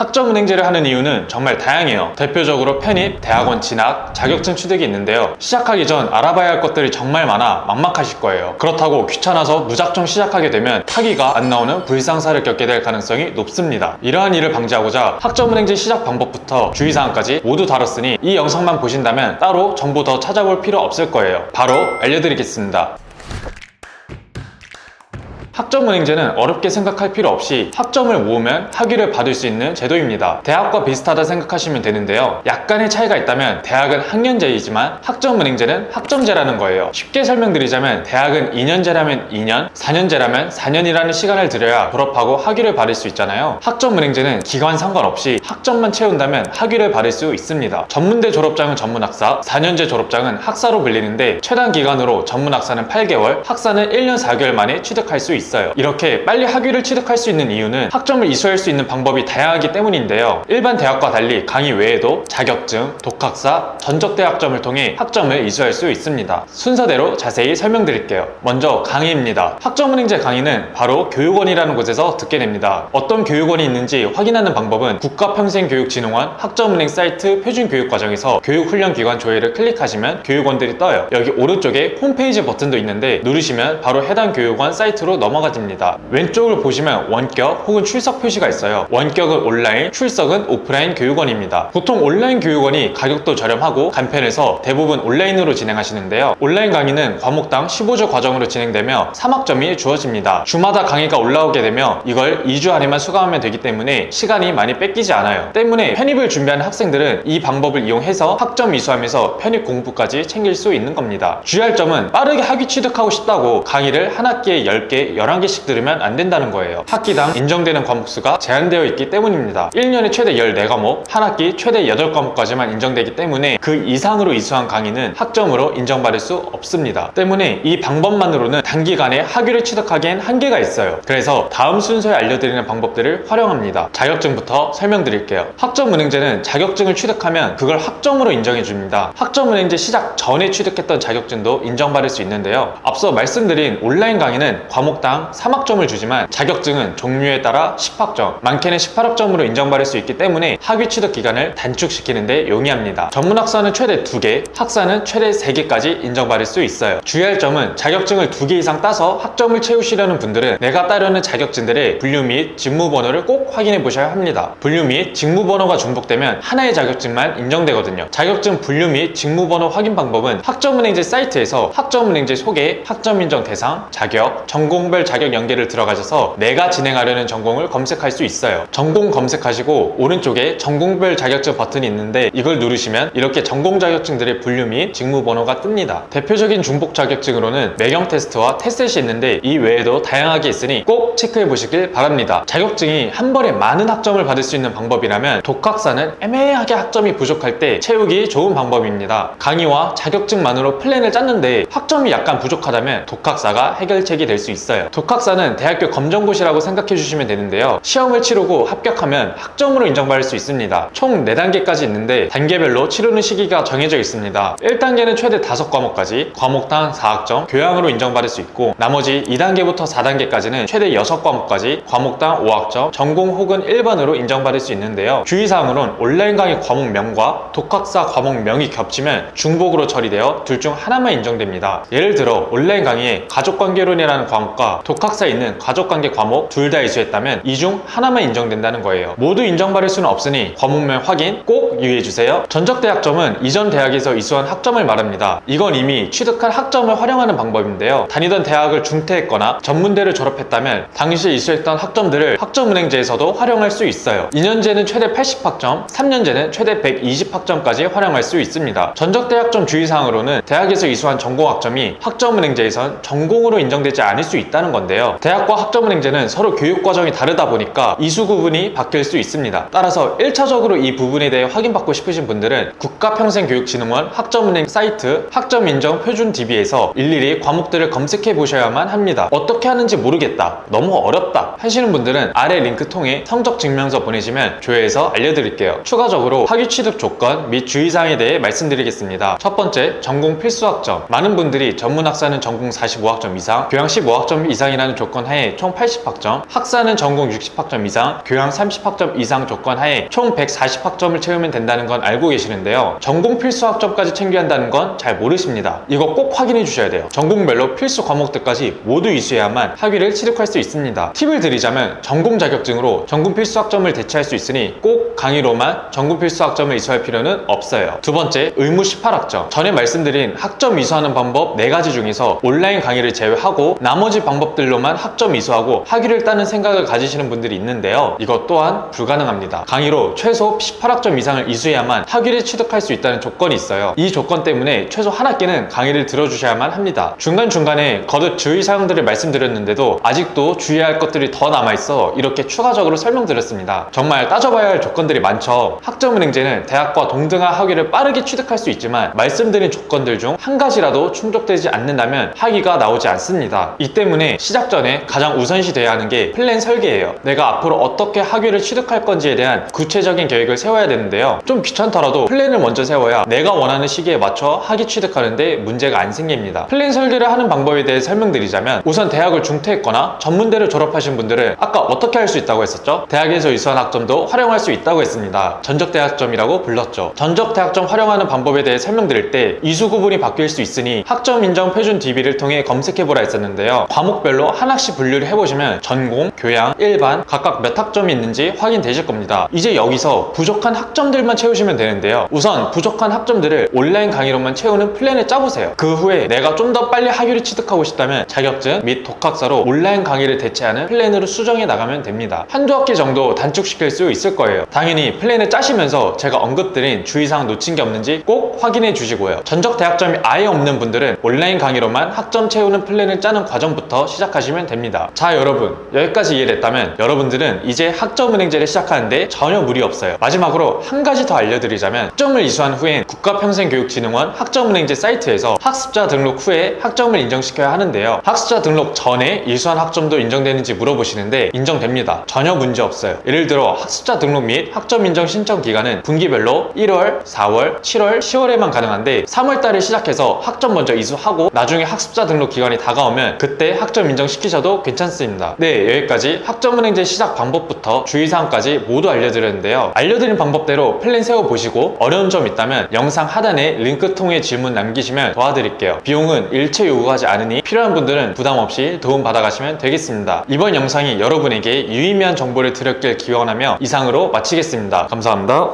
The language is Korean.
학점은행제를 하는 이유는 정말 다양해요. 대표적으로 편입, 대학원 진학, 자격증 취득이 있는데요. 시작하기 전 알아봐야 할 것들이 정말 많아 막막하실 거예요. 그렇다고 귀찮아서 무작정 시작하게 되면 학위가 안 나오는 불상사를 겪게 될 가능성이 높습니다. 이러한 일을 방지하고자 학점은행제 시작 방법부터 주의사항까지 모두 다뤘으니 이 영상만 보신다면 따로 정보 더 찾아볼 필요 없을 거예요. 바로 알려드리겠습니다. 학점은행제는 어렵게 생각할 필요 없이 학점을 모으면 학위를 받을 수 있는 제도입니다. 대학과 비슷하다 생각하시면 되는데요. 약간의 차이가 있다면 대학은 학년제이지만 학점은행제는 학점제라는 거예요. 쉽게 설명드리자면 대학은 2년제라면 2년, 4년제라면 4년이라는 시간을 들여야 졸업하고 학위를 받을 수 있잖아요. 학점은행제는 기간 상관없이 학점만 채운다면 학위를 받을 수 있습니다. 전문대 졸업장은 전문학사, 4년제 졸업장은 학사로 불리는데 최단 기간으로 전문학사는 8개월, 학사는 1년 4개월 만에 취득할 수 있어요. 이렇게 빨리 학위를 취득할 수 있는 이유는 학점을 이수할 수 있는 방법이 다양하기 때문인데요. 일반 대학과 달리 강의 외에도 자격증, 독학사, 전적대학점을 통해 학점을 이수할 수 있습니다. 순서대로 자세히 설명드릴게요. 먼저 강의입니다. 학점은행제 강의는 바로 교육원이라는 곳에서 듣게 됩니다. 어떤 교육원이 있는지 확인하는 방법은 국가평생교육진흥원 학점은행 사이트 표준교육과정에서 교육훈련기관 조회를 클릭하시면 교육원들이 떠요. 여기 오른쪽에 홈페이지 버튼도 있는데 누르시면 바로 해당 교육원 사이트로 넘어가집니다. 왼쪽을 보시면 원격 혹은 출석 표시가 있어요. 원격은 온라인, 출석은 오프라인 교육원입니다. 보통 온라인 교육원이 가격도 저렴하고 간편해서 대부분 온라인으로 진행하시는데요. 온라인 강의는 과목당 15주 과정으로 진행되며 3학점이 주어집니다. 주마다 강의가 올라오게 되며 이걸 2주 안에만 수강하면 되기 때문에 시간이 많이 뺏기지 않아요. 때문에 편입을 준비하는 학생들은 이 방법을 이용해서 학점 이수하면서 편입 공부까지 챙길 수 있는 겁니다. 주의할 점은 빠르게 학위 취득하고 싶다고 강의를 한 학기에 10개, 11개씩 들으면 안 된다는 거예요. 학기당 인정되는 과목 수가 제한되어 있기 때문입니다. 1년에 최대 14과목, 한 학기 최대 8과목까지만 인정되기 때문에 그 이상으로 이수한 강의는 학점으로 인정받을 수 없습니다. 때문에 이 방법만으로는 단기간에 학위를 취득하기엔 한계가 있어요. 그래서 다음 순서에 알려드리는 방법들을 활용합니다. 자격증부터 설명드릴게요. 학점은행제는 자격증을 취득하면 그걸 학점으로 인정해줍니다. 학점은행제 시작 전에 취득했던 자격증도 인정받을 수 있는데요. 앞서 말씀드린 온라인 강의는 과목당 3학점을 주지만 자격증은 종류에 따라 10학점, 많게는 18학점으로 인정받을 수 있기 때문에 학위 취득 기간을 단축시키는 데 용이합니다. 전문학사는 최대 2개, 학사는 최대 3개까지 인정받을 수 있어요. 주의할 점은 자격증을 2개 이상 따서 학점을 채우시려는 분들은 내가 따려는 자격증들의 분류 및 직무번호를 꼭 확인해 보셔야 합니다. 분류 및 직무번호가 중복되면 하나의 자격증만 인정되거든요. 자격증 분류 및 직무번호 확인 방법은 학점은행제 사이트에서 학점은행제 소개, 학점인정 대상, 자격, 전공별 자격 연계를 들어가셔서 내가 진행하려는 전공을 검색할 수 있어요. 전공 검색하시고 오른쪽에 전공별 자격증 버튼이 있는데 이걸 누르시면 이렇게 전공 자격증들의 분류 및 직무번호가 뜹니다. 대표적인 중복 자격증으로는 매경 테스트와 테셋이 있는데 이 외에도 다양하게 있으니 꼭 체크해 보시길 바랍니다. 자격증이 한 번에 많은 학점을 받을 수 있는 방법이라면 독학사는 애매하게 학점이 부족할 때 채우기 좋은 방법입니다. 강의와 자격증만으로 플랜을 짰는데 학점이 약간 부족하다면 독학사가 해결책이 될 수 있어요. 독학사는 대학교 검정고시라고 생각해 주시면 되는데요. 시험을 치르고 합격하면 학점으로 인정받을 수 있습니다. 총 4단계까지 있는데 단계별로 치르는 시기가 정해져 있습니다. 1단계는 최대 5과목까지 과목당 4학점, 교양으로 인정받을 수 있고 나머지 2단계부터 4단계까지는 최대 6과목까지 과목당 5학점, 전공 혹은 일반으로 인정받을 수 있는데요. 주의사항으로는 온라인 강의 과목명과 독학사 과목명이 겹치면 중복으로 처리되어 둘 중 하나만 인정됩니다. 예를 들어 온라인 강의에 가족관계론이라는 과목과 독학사에 있는 가족관계 과목 둘 다 이수했다면 이 중 하나만 인정된다는 거예요. 모두 인정받을 수는 없으니 과목명 확인 꼭 유의해주세요. 전적대학점은 이전 대학에서 이수한 학점을 말합니다. 이건 이미 취득한 학점을 활용하는 방법인데요. 다니던 대학을 중퇴했거나 전문대를 졸업했다면 당시 이수했던 학점들을 학점은행제에서도 활용할 수 있어요. 2년제는 최대 80학점, 3년제는 최대 120학점까지 활용할 수 있습니다. 전적대학점 주의사항으로는 대학에서 이수한 전공학점이 학점은행제에선 전공으로 인정되지 않을 수 있다는 건데요. 대학과 학점은행제는 서로 교육과정이 다르다 보니까 이수 구분이 바뀔 수 있습니다. 따라서 1차적으로 이 부분에 대해 확인 확인받고 싶으신 분들은 국가평생교육진흥원 학점은행 사이트 학점인정표준DB에서 일일이 과목들을 검색해 보셔야만 합니다. 어떻게 하는지 모르겠다, 너무 어렵다 하시는 분들은 아래 링크 통해 성적 증명서 보내시면 조회해서 알려드릴게요. 추가적으로 학위 취득 조건 및 주의사항에 대해 말씀드리겠습니다. 첫 번째, 전공 필수 학점. 많은 분들이 전문학사는 전공 45학점 이상, 교양 15학점 이상이라는 조건 하에 총 80학점, 학사는 전공 60학점 이상, 교양 30학점 이상 조건 하에 총 140학점을 채우면 된다는 건 알고 계시는데요. 전공 필수 학점까지 챙겨야 한다는 건 잘 모르십니다. 이거 꼭 확인해 주셔야 돼요. 전공별로 필수 과목들까지 모두 이수해야만 학위를 취득할 수 있습니다. 팁을 드리자면 전공 자격증으로 전공 필수 학점을 대체할 수 있으니 꼭 강의로만 전공 필수 학점을 이수할 필요는 없어요. 두 번째, 의무 18학점. 전에 말씀드린 학점 이수하는 방법 4가지 중에서 온라인 강의를 제외하고 나머지 방법들로만 학점 이수하고 학위를 따는 생각을 가지시는 분들이 있는데요. 이것 또한 불가능합니다. 강의로 최소 18학점 이상을 이수해야만 학위를 취득할 수 있다는 조건이 있어요. 이 조건 때문에 최소 한 학기는 강의를 들어주셔야만 합니다. 중간중간에 거듭 주의사항들을 말씀드렸는데도 아직도 주의할 것들이 더 남아있어 이렇게 추가적으로 설명드렸습니다. 정말 따져봐야 할 조건들이 많죠. 학점은행제는 대학과 동등한 학위를 빠르게 취득할 수 있지만 말씀드린 조건들 중 한 가지라도 충족되지 않는다면 학위가 나오지 않습니다. 이 때문에 시작 전에 가장 우선시 돼야 하는 게 플랜 설계예요. 내가 앞으로 어떻게 학위를 취득할 건지에 대한 구체적인 계획을 세워야 되는데요. 좀 귀찮더라도 플랜을 먼저 세워야 내가 원하는 시기에 맞춰 학위 취득하는데 문제가 안 생깁니다. 플랜 설계를 하는 방법에 대해 설명드리자면, 우선 대학을 중퇴했거나 전문대를 졸업하신 분들은 아까 어떻게 할 수 있다고 했었죠? 대학에서 이수한 학점도 활용할 수 있다고 했습니다. 전적대학점이라고 불렀죠. 전적대학점 활용하는 방법에 대해 설명드릴 때 이수 구분이 바뀔 수 있으니 학점 인정 표준 DB를 통해 검색해보라 했었는데요. 과목별로 한 학씩 분류를 해보시면 전공, 교양, 일반 각각 몇 학점이 있는지 확인되실 겁니다. 이제 여기서 부족한 학점들만 채우시면 되는데요. 우선 부족한 학점들을 온라인 강의로만 채우는 플랜을 짜보세요. 그 후에 내가 좀 더 빨리 학위를 취득하고 싶다면 자격증 및 독학사로 온라인 강의를 대체하는 플랜으로 수정해 나가면 됩니다. 한두 학기 정도 단축시킬 수 있을 거예요. 당연히 플랜을 짜시면서 제가 언급드린 주의사항 놓친 게 없는지 꼭 확인해 주시고요. 전적 대학점이 아예 없는 분들은 온라인 강의로만 학점 채우는 플랜을 짜는 과정부터 시작하시면 됩니다. 자, 여러분, 여기까지 이해됐다면 여러분들은 이제 학점은행제를 시작하는데 전혀 무리 없어요. 마지막으로 한 가지 더 알려드리자면, 학점을 이수한 후엔 국가평생교육진흥원 학점은행제 사이트에서 학습자 등록 후에 학점을 인정시켜야 하는데요. 학습자 등록 전에 이수한 학점도 인정되는지 물어보시는데 인정됩니다. 전혀 문제 없어요. 예를 들어 학습자 등록 및 학점 인정 신청 기간은 분기별로 1월, 4월, 7월, 10월에만 가능한데 3월달에 시작해서 학점 먼저 이수하고 나중에 학습자 등록 기간이 다가오면 그때 학점 인정시키셔도 괜찮습니다. 네, 여기까지 학점은행제 시작 방법부터 주의사항까지 모두 알려드렸는데요. 알려드린 방법대로 플랜 세워보시고 어려운 점 있다면 영상 하단에 링크 통해 질문 남기시면 도와드릴게요. 비용은 일체 요구하지 않으니 필요한 분들은 부담없이 도움 받아가시면 되겠습니다. 이번 영상이 여러분에게 유의미한 정보를 드렸길 기원하며 이상으로 마치겠습니다. 감사합니다.